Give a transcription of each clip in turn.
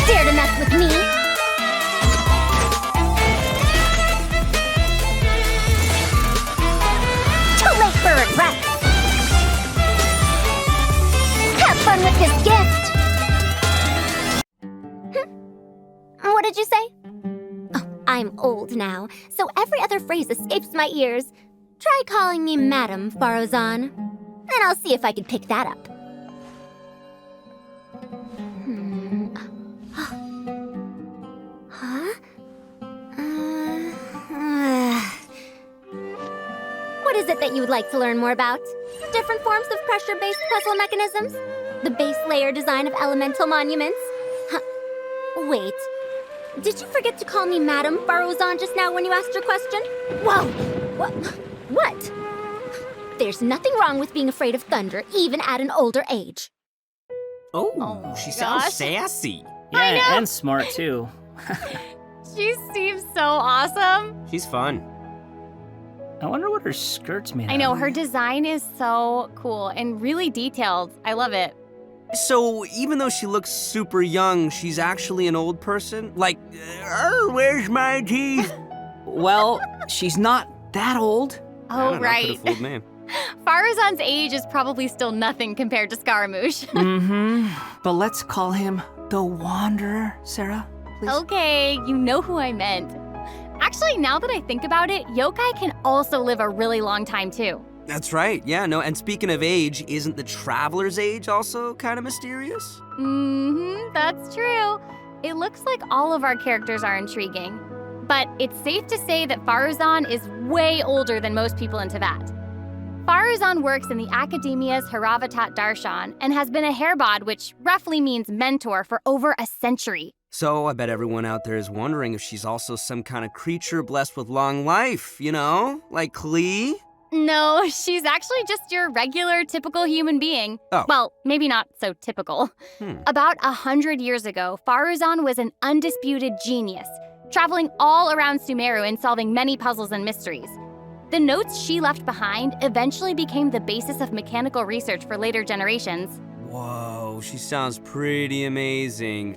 Dare to mess with me? Too late for regrets! Have fun with this gift! What did you say? Oh, I'm old now, so every other phrase escapes my ears. Try calling me Madam, Faruzan, and I'll see if I can pick that up. Huh? What is it that you would like to learn more about? Different forms of pressure-based puzzle mechanisms? The base layer design of elemental monuments? Huh. Wait. Did you forget to call me Madam Faruzan just now when you asked your question? Whoa! What? There's nothing wrong with being afraid of thunder, even at an older age. Oh, she sounds sassy. Yeah, and smart too. She seems so awesome. She's fun. I wonder what her skirt's made I out know, of. her design is so cool and really detailed. I love it. So, even though she looks super young, she's actually an old person? Like, where's my teeth? Well, she's not that old. Oh, right. Could've fooled me. Faruzan's age is probably still nothing compared to Scaramouche. But let's call him the Wanderer, Sarah, please. Okay, you know who I meant. Actually, now that I think about it, yokai can also live a really long time too. That's right, yeah, no, and speaking of age, isn't the Traveler's age also kind of mysterious? That's true. It looks like all of our characters are intriguing. But it's safe to say that Faruzan is way older than most people in Teyvat. Faruzan works in the Academia's Haravatat Darshan and has been a hairbod, which roughly means mentor, for over a century. So I bet everyone out there is wondering if she's also some kind of creature blessed with long life, you know? Like Klee? No, she's actually just your regular, typical human being. Oh. Well, maybe not so typical. About 100 years ago, Faruzan was an undisputed genius, traveling all around Sumeru and solving many puzzles and mysteries. The notes she left behind eventually became the basis of mechanical research for later generations. Whoa, she sounds pretty amazing.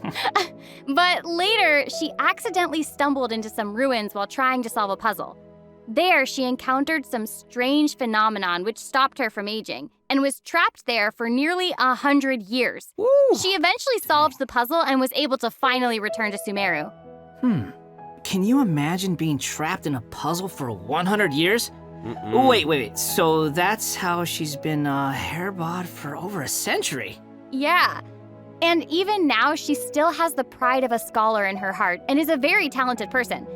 But later, she accidentally stumbled into some ruins while trying to solve a puzzle. There, she encountered some strange phenomenon which stopped her from aging, and was trapped there for nearly 100 years. Woo. She eventually solved the puzzle and was able to finally return to Sumeru. Can you imagine being trapped in a puzzle for 100 years? Wait. So that's how she's been a hairbod for over a century? Yeah. And even now, she still has the pride of a scholar in her heart and is a very talented person.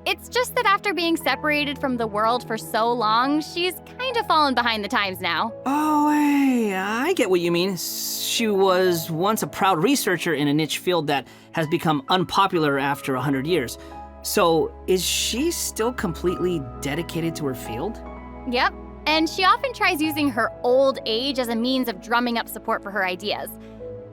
It's just that after being separated from the world for so long, she's kind of fallen behind the times now. Oh, hey, I get what you mean. She was once a proud researcher in a niche field that has become unpopular after 100 years. So, is she still completely dedicated to her field? Yep. And she often tries using her old age as a means of drumming up support for her ideas.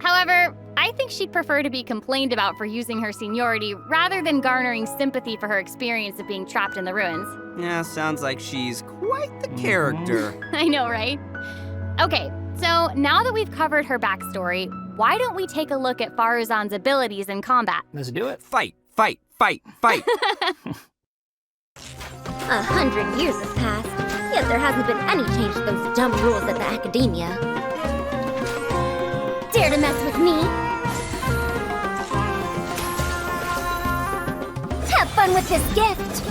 However, I think she'd prefer to be complained about for using her seniority rather than garnering sympathy for her experience of being trapped in the ruins. Yeah, sounds like she's quite the character. I know, right? Okay, so now that we've covered her backstory, why don't we take a look at Faruzan's abilities in combat? Let's do it. Fight. 100 years have passed, yet there hasn't been any change to those dumb rules at the Academia. Dare to mess with me? Have fun with this gift!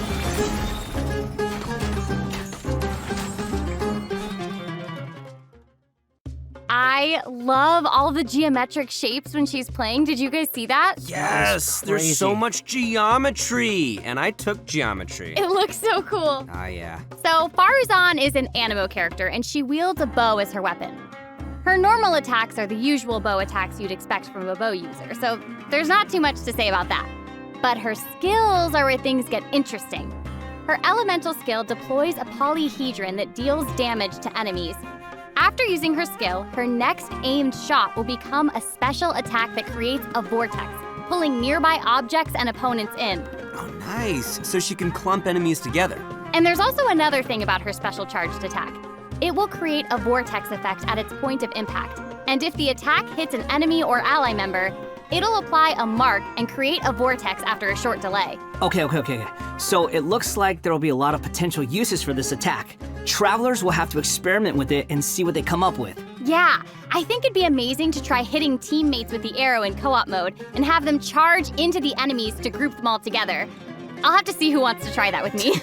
I love all the geometric shapes when she's playing. Did you guys see that? Yes, there's so much geometry, and I took geometry. It looks so cool. Ah, yeah. So Faruzan is an animo character, and she wields a bow as her weapon. Her normal attacks are the usual bow attacks you'd expect from a bow user, so there's not too much to say about that. But her skills are where things get interesting. Her elemental skill deploys a polyhedron that deals damage to enemies. After using her skill, her next aimed shot will become a special attack that creates a vortex, pulling nearby objects and opponents in. Oh, nice. So she can clump enemies together. And there's also another thing about her special charged attack. It will create a vortex effect at its point of impact. And if the attack hits an enemy or ally member, It'll apply a mark and create a vortex after a short delay. Okay. So it looks like there will be a lot of potential uses for this attack. Travelers will have to experiment with it and see what they come up with. Yeah, I think it'd be amazing to try hitting teammates with the arrow in co-op mode and have them charge into the enemies to group them all together. I'll have to see who wants to try that with me.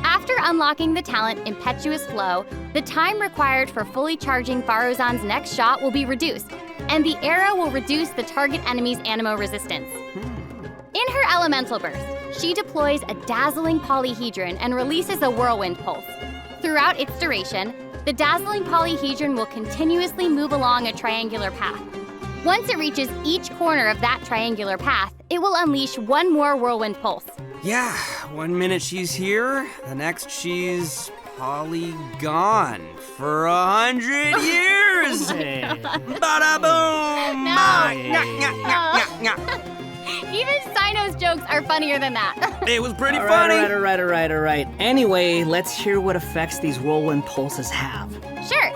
After unlocking the talent Impetuous Flow, the time required for fully charging Faruzan's next shot will be reduced, and the arrow will reduce the target enemy's animo resistance. In her elemental burst, she deploys a dazzling polyhedron and releases a whirlwind pulse. Throughout its duration, the dazzling polyhedron will continuously move along a triangular path. Once it reaches each corner of that triangular path, it will unleash one more whirlwind pulse. Yeah, 1 minute she's here, the next she's gone for 100 years. Bada boom! Even Sino's jokes are funnier than that. It was pretty funny. All right. Anyway, let's hear what effects these whirlwind pulses have. Sure.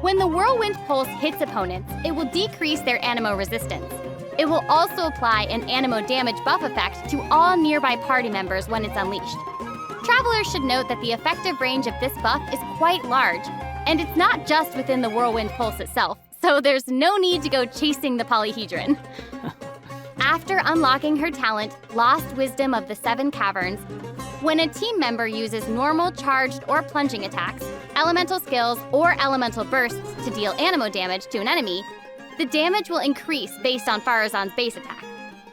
When the whirlwind pulse hits opponents, it will decrease their animo resistance. It will also apply an animo damage buff effect to all nearby party members when it's unleashed. Travelers should note that the effective range of this buff is quite large, and it's not just within the whirlwind pulse itself, so there's no need to go chasing the polyhedron. After unlocking her talent, Lost Wisdom of the Seven Caverns, when a team member uses normal, charged, or plunging attacks, elemental skills, or elemental bursts to deal animo damage to an enemy, the damage will increase based on Faruzan's base attack.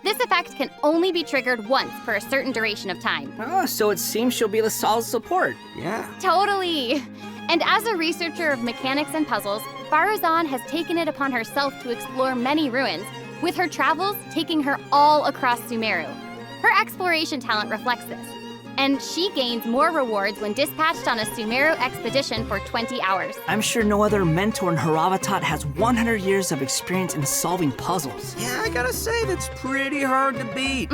This effect can only be triggered once for a certain duration of time. Oh, so it seems she'll be the solid support. Yeah. Totally! And as a researcher of mechanics and puzzles, Faruzan has taken it upon herself to explore many ruins, with her travels taking her all across Sumeru. Her exploration talent reflects this, and she gains more rewards when dispatched on a Sumeru expedition for 20 hours. I'm sure no other mentor in Haravatat has 100 years of experience in solving puzzles. Yeah, I gotta say, that's pretty hard to beat.